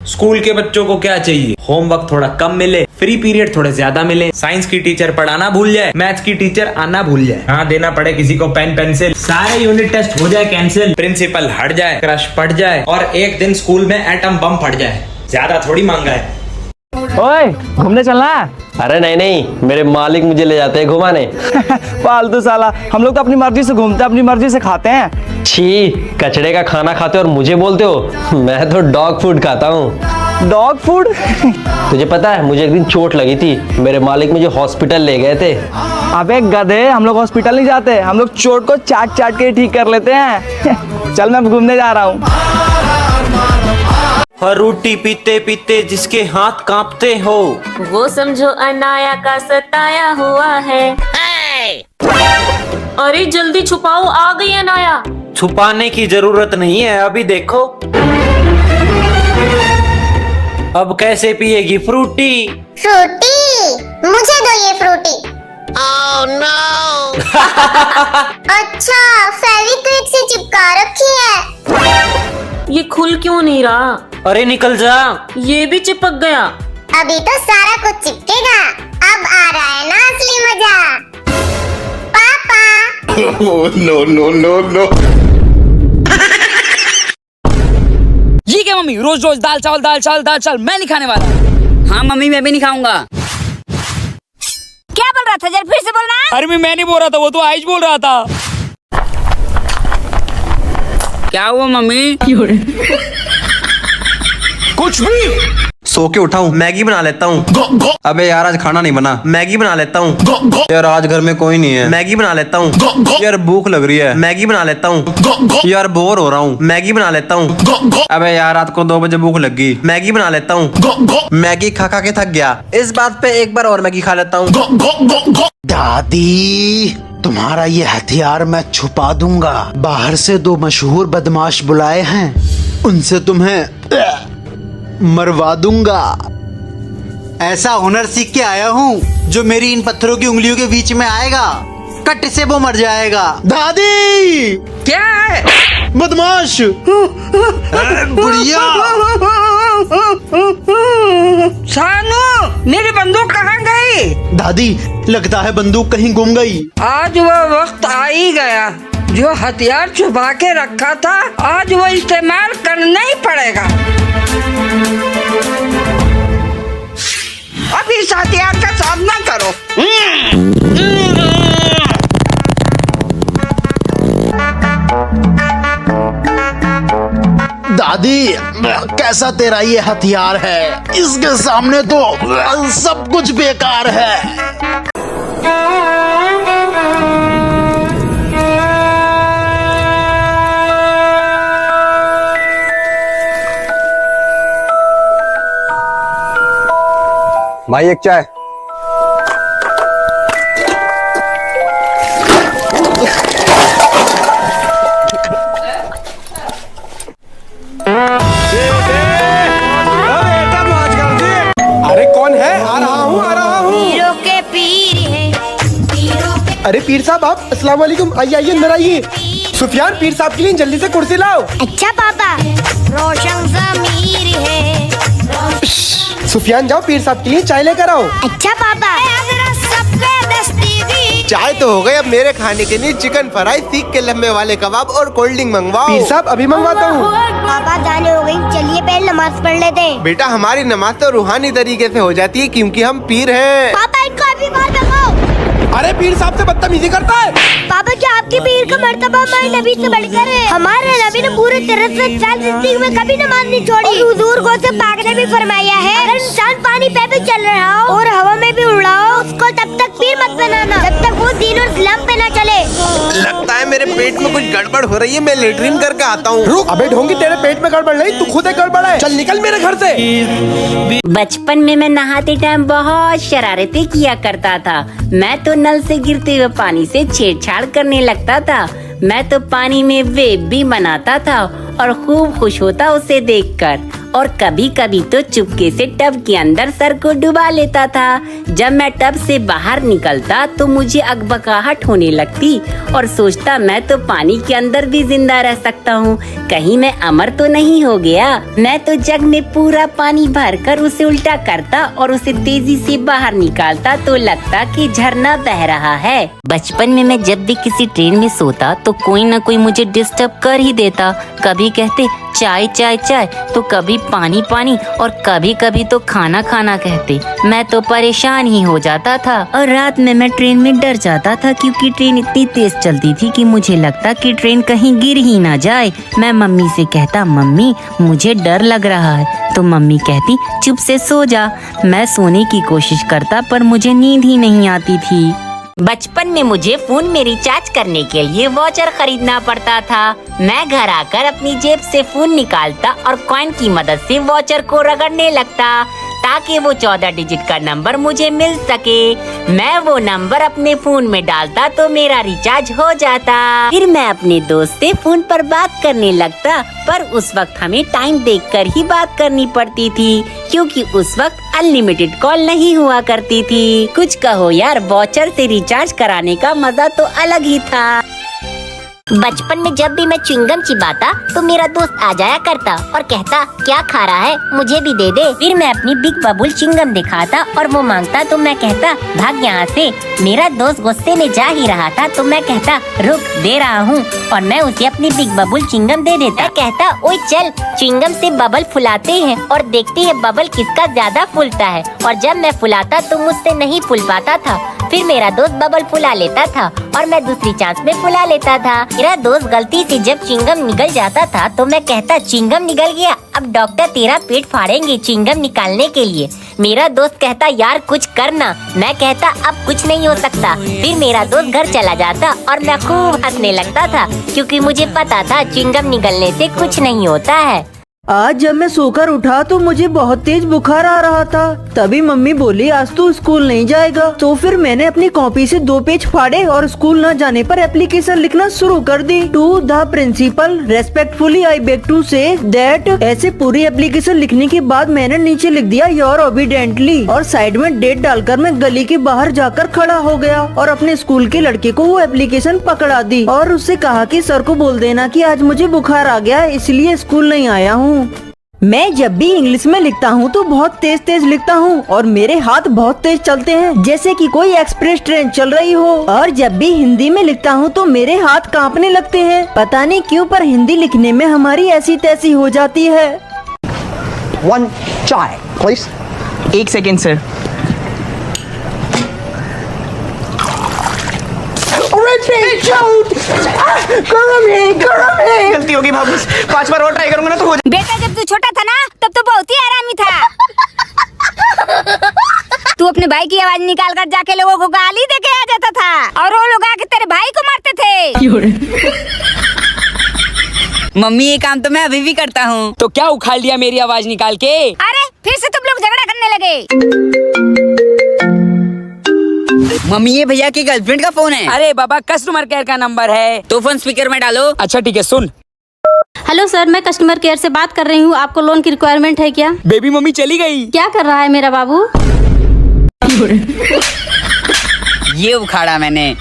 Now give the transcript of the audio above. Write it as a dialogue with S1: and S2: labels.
S1: School के बच्चों को क्या चाहिए, होमवर्क थोड़ा कम मिले, फ्री पीरियड थोड़े ज्यादा मिले, साइंस की टीचर पढ़ाना भूल जाए, मैथ्स की टीचर आना भूल जाए, हाँ देना पड़े किसी को पेन पेंसिल, सारे यूनिट टेस्ट हो जाए कैंसिल, प्रिंसिपल हट जाए, क्रश पड़ जाए और एक दिन स्कूल में एटम बम फट जाए। ज्यादा थोड़ी मांगा है।
S2: ओए घूमने चलना है?
S3: अरे नहीं नहीं, मेरे मालिक मुझे ले जाते हैं घुमाने।
S2: फालतू साला, हम लोग तो अपनी मर्जी से घूमते हैं, अपनी मर्जी से खाते हैं।
S3: छी, कचड़े का खाना खाते हो और मुझे बोलते हो? मैं तो डॉग फूड खाता हूँ।
S2: Dog food?
S3: तुझे पता है मुझे एक दिन चोट लगी थी, मेरे मालिक मुझे हॉस्पिटल ले गए थे।
S2: अबे गधे, हम लोग हॉस्पिटल नहीं जाते, हम लोग चोट को चाट चाट के ठीक कर लेते हैं। चल मैं घूमने जा रहा हूँ।
S1: फ्रूटी पीते पीते जिसके हाथ कांपते हो,
S4: वो समझो अनाया का सताया हुआ है। अरे जल्दी छुपाओ, आ गई अनाया।
S1: छुपाने की जरूरत नहीं है, अभी देखो। अब कैसे पिएगी फ्रूटी?
S5: फ्रूटी, मुझे दो ये फ्रूटी।
S1: Oh, no!
S5: अच्छा, फेविक्विक से चिपका रखी है।
S4: ये खुल क्यों नहीं रहा?
S1: अरे निकल जा।
S4: ये भी चिपक गया।
S5: अभी तो सारा कुछ चिपकेगा, अब आ रहा है ना असली मजा। पापा।
S6: No no no no.
S7: ये क्या मम्मी, रोज रोज दाल चावल दाल चावल दाल चावल, मैं नहीं खाने वाला। हाँ मम्मी, मैं भी नहीं खाऊंगा।
S8: क्या बोल रहा था, जरा फिर से बोलना।
S7: अरे मैं नहीं बोल रहा था, वो तो आयुष बोल रहा था। क्या हुआ मम्मी?
S6: कुछ भी।
S9: सो के उठाऊं, मैगी बना लेता हूँ। अबे यार आज खाना नहीं बना, मैगी बना लेता हूँ। यार आज घर में कोई नहीं है, मैगी बना लेता हूँ। यार भूख लग रही है, मैगी बना लेता हूँ। यार बोर हो रहा हूँ, मैगी बना लेता हूँ। अबे यार रात को 2 बजे भूख लगी, मैगी बना लेता हूँ। मैगी खा खा के थक गया, इस बात पे एक बार और मैगी खा लेता हूँ।
S10: दादी, तुम्हारा ये हथियार मैं छुपा दूंगा। बाहर से 2 मशहूर बदमाश बुलाए हैं, उनसे तुम्हें मरवा दूंगा। ऐसा हुनर सीख के आया हूँ जो मेरी इन पत्थरों की उंगलियों के बीच में आएगा, कट से वो मर जाएगा। दादी!
S7: क्या है?
S10: बदमाश! बुढ़िया!
S7: सानू, मेरी बंदूक कहाँ गई?
S10: दादी, लगता है बंदूक कहीं गुम गई।
S7: आज वो वक्त आ ही गया, जो हथियार छुपा के रखा था, आज वो इस्तेमाल करना ही पड़ेगा। अब इस हथियार का सामना करो।
S10: दादी, कैसा तेरा ये हथियार है, इसके सामने तो सब कुछ बेकार है।
S9: भाई एक चाय।
S6: अरे कौन है? आ रहा हूँ आ रहा हूँ।
S8: पीरों के पीर हैं।
S6: अरे पीर साहब आप, अस्सलाम वालेकुम। आइए आइए अंदर आइए। सुफियान, पीर साहब के लिए जल्दी से कुर्सी लाओ।
S8: अच्छा पापा। रोशन ज़मीर है।
S6: सुफियान जाओ, पीर साहब के लिए चाय लेकर आओ।
S8: अच्छा पापा।
S6: चाय तो हो गई, अब मेरे खाने के लिए चिकन फ्राई, सीख के लम्बे वाले कबाब और कोल्ड ड्रिंक मंगवाओ। पीर साहब अभी मंगवाता हूँ।
S8: पापा जाने हो गई, चलिए पहले नमाज पढ़ लेते हैं।
S6: बेटा हमारी नमाज तो रूहानी तरीके से हो जाती है, क्योंकि हम पीर हैं।
S8: पापा इनको अभी मार दो।
S6: अरे पीर साहब से बदतमीजी करता है।
S8: पापा क्या आपके पीर का मर्तबा हमारे नबी से बढ़कर है? हमारे नबी ने पूरे 63 साल जिंदगी में कभी नमाज नहीं छोड़ी। और हुजूर को से पाक ने भी फरमाया है, अगर इंसान पानी पे चल रहा हो और हवा में भी उड़ रहा हो, उसको तब तक पीर मत बनाना जब तक वो दीन और इस्लाम पे न चले।
S6: लगता है मेरे पेट में कुछ गड़बड़ हो रही है, मैं लेटरिन करके आता हूँ। रुक। अबे ढोंगी, तेरे पेट में गड़बड़ नहीं, तू खुद एक गड़बड़ है। चल निकल मेरे घर से।
S11: बचपन में मैं नहाते टाइम बहुत शरारतें किया करता था। मैं तो नल से गिरते हुए पानी से छेड़छाड़ करने लगता था। मैं तो पानी में वेव भी बनाता था और खूब खुश होता उसे देखकर। और कभी कभी तो चुपके से टब के अंदर सर को डुबा लेता था। जब मैं टब से बाहर निकलता तो मुझे अकबकाहट होने लगती और सोचता मैं तो पानी के अंदर भी जिंदा रह सकता हूँ, कहीं मैं अमर तो नहीं हो गया। मैं तो जग में पूरा पानी भरकर उसे उल्टा करता और उसे तेजी से बाहर निकालता तो लगता कि झरना बह रहा है। बचपन में मैं जब भी किसी ट्रेन में सोता तो कोई न कोई मुझे डिस्टर्ब कर ही देता। कभी कहते चाय चाय चाय, तो कभी पानी पानी, और कभी कभी तो खाना खाना कहते। मैं तो परेशान ही हो जाता था और रात में मैं ट्रेन में डर जाता था, क्योंकि ट्रेन इतनी तेज चलती थी कि मुझे लगता कि ट्रेन कहीं गिर ही ना जाए। मैं मम्मी से कहता, मम्मी मुझे डर लग रहा है, तो मम्मी कहती चुप से सो जा। मैं सोने की कोशिश करता पर मुझे नींद ही नहीं आती थी। बचपन में मुझे फोन में रिचार्ज करने के लिए वॉचर खरीदना पड़ता था। मैं घर आकर अपनी जेब से फोन निकालता और कॉइन की मदद से वॉचर को रगड़ने लगता ताकि वो 14 डिजिट का नंबर मुझे मिल सके। मैं वो नंबर अपने फोन में डालता तो मेरा रिचार्ज हो जाता। फिर मैं अपने दोस्त से फोन पर बात करने लगता, पर उस वक्त हमें टाइम देखकर ही बात करनी पड़ती थी, क्योंकि उस वक्त अनलिमिटेड कॉल नहीं हुआ करती थी। कुछ कहो यार, वॉचर से रिचार्ज कराने का मजा तो अलग ही था।
S5: बचपन में जब भी मैं च्युइंगम चिबाता तो मेरा दोस्त आ जाया करता और कहता क्या खा रहा है, मुझे भी दे दे।
S11: फिर मैं अपनी बिग बबुल च्युइंगम दिखाता और वो मांगता तो मैं कहता भाग यहाँ से। मेरा दोस्त गुस्से में जा ही रहा था तो मैं कहता रुक दे रहा हूँ, और मैं उसे अपनी बिग बबुल च्युइंगम दे देता।
S5: मैं कहता ओए चल च्युइंगम से बबल फुलाते हैं और देखते हैं बबल किसका ज्यादा फूलता है। और जब मैं फुलाता तो मुझसे नहीं फूल पाता था। फिर मेरा दोस्त बबल फुला लेता था और मैं दूसरी चांस में फुला लेता था। मेरा दोस्त गलती से जब च्युइंगम निगल जाता था तो मैं कहता च्युइंगम निगल गया, अब डॉक्टर तेरा पेट फाड़ेंगे च्युइंगम निकालने के लिए। मेरा दोस्त कहता यार कुछ करना। मैं कहता अब कुछ नहीं हो सकता। फिर मेरा दोस्त घर चला जाता और मैं खूब हंसने लगता था, क्योंकि मुझे पता था च्युइंगम निगलने से कुछ नहीं होता है।
S12: आज जब मैं सोकर उठा तो मुझे बहुत तेज बुखार आ रहा था। तभी मम्मी बोली आज तो स्कूल नहीं जाएगा। तो फिर मैंने अपनी कॉपी से 2 पेज फाड़े और स्कूल न जाने पर एप्लीकेशन लिखना शुरू कर दी। To the principal respectfully I beg to say that. ऐसे पूरी एप्लीकेशन लिखने के बाद मैंने नीचे लिख दिया योर ओबीडेंटली, और साइड में डेट डालकर मैं गली के बाहर जाकर खड़ा हो गया और अपने स्कूल के लड़के को वो एप्लीकेशन पकड़ा दी और उससे कहा कि सर को बोल देना कि आज मुझे बुखार आ गया इसलिए स्कूल नहीं आया हूँ। मैं जब भी इंग्लिश में लिखता हूँ तो बहुत तेज तेज लिखता हूँ और मेरे हाथ बहुत तेज चलते हैं, जैसे कि कोई एक्सप्रेस ट्रेन चल रही हो। और जब भी हिंदी में लिखता हूँ तो मेरे हाथ कांपने लगते हैं। पता नहीं क्यों, पर हिंदी लिखने में हमारी ऐसी तैसी हो जाती है।
S2: 1 चाय प्लीज। 1 second sir. गलती होगी बाबू, 5 बार और ट्राई करूंगा ना तो हो जाएगा।
S8: बेटा जब तू छोटा था ना तब तो बहुत ही आरामी था। तू अपने भाई की आवाज निकाल कर जाके लोगों को गाली दे के आ जाता था और वो लोग आके तेरे भाई को मारते थे।
S7: मम्मी ये काम तो मैं अभी भी करता हूँ।
S2: तो क्या उखाड़ लिया मेरी आवाज निकाल के?
S8: अरे फिर से तुम लोग झगड़ा करने लगे।
S7: मम्मी ये भैया की गर्लफ्रेंड का फोन है।
S2: अरे बाबा कस्टमर केयर का नंबर है।
S7: तो फोन स्पीकर में डालो।
S2: अच्छा ठीक है सुन।
S13: हेलो सर, मैं कस्टमर केयर से बात कर रही हूँ। आपको लोन की रिक्वायरमेंट है क्या?
S2: बेबी मम्मी चली गई।
S13: क्या कर रहा है मेरा बाबू?
S7: ये उखाड़ा मैंने।